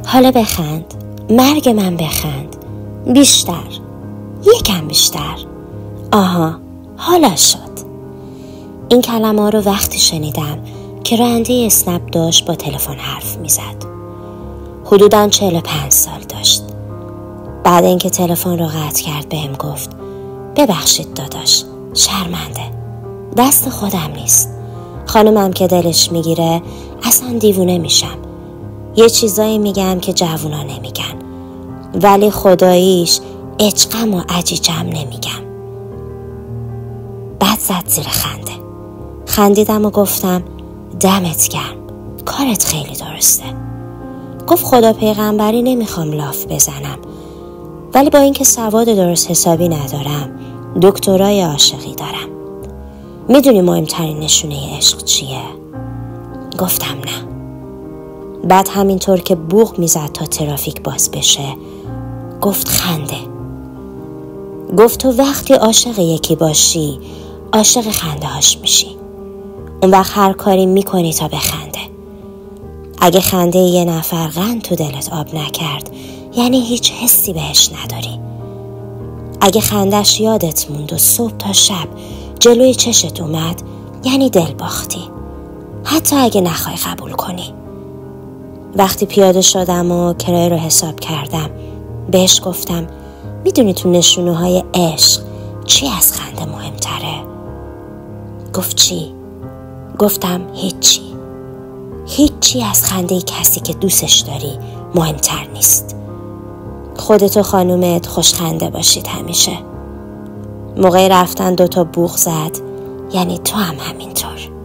حالا بخند، مرگ من بخند، بیشتر، یکم بیشتر. آها، حالا شد. این کلمه ها رو وقتی شنیدم که راننده اسنپ داشت با تلفن حرف میزد. حدوداً 45 سال داشت. بعد اینکه تلفن رو قطع کرد بهم گفت ببخشید داداش، شرمنده، دست خودم نیست. خانمم که دلش میگیره اصلا دیوونه میشم. یه چیزایی میگم که جوونا نمیگن، ولی خداییش اجقم و عجیجم نمیگم. بعد زد زیر خنده. خندیدم و گفتم دمت گرم، کارت خیلی درسته. گفت خدا پیغمبری نمیخوام لاف بزنم، ولی با اینکه سواد درست حسابی ندارم دکترای عاشقی دارم. میدونی مهمترین نشونه عشق چیه؟ گفتم نه. بعد همینطور که بوق میزد تا ترافیک باز بشه گفت خنده. گفت تو وقتی عاشق یکی باشی عاشق خنده هاش میشی. اون وقت هر کاری میکنی تا بخنده. اگه خنده یه نفر قند تو دلت آب نکرد یعنی هیچ حسی بهش نداری. اگه خندش یادت موند و صبح تا شب جلوی چشت اومد یعنی دل باختی، حتی اگه نخوای قبول کنی. وقتی پیاده شدم و کرایه رو حساب کردم بهش گفتم میدونی تو نشونه های عشق چی از خنده مهمتره؟ گفت چی؟ گفتم هیچی از خنده کسی که دوستش داری مهمتر نیست. خودت و خانومت خوشخنده باشید همیشه. موقع رفتن 2 بوق زد، یعنی تو هم همینطور.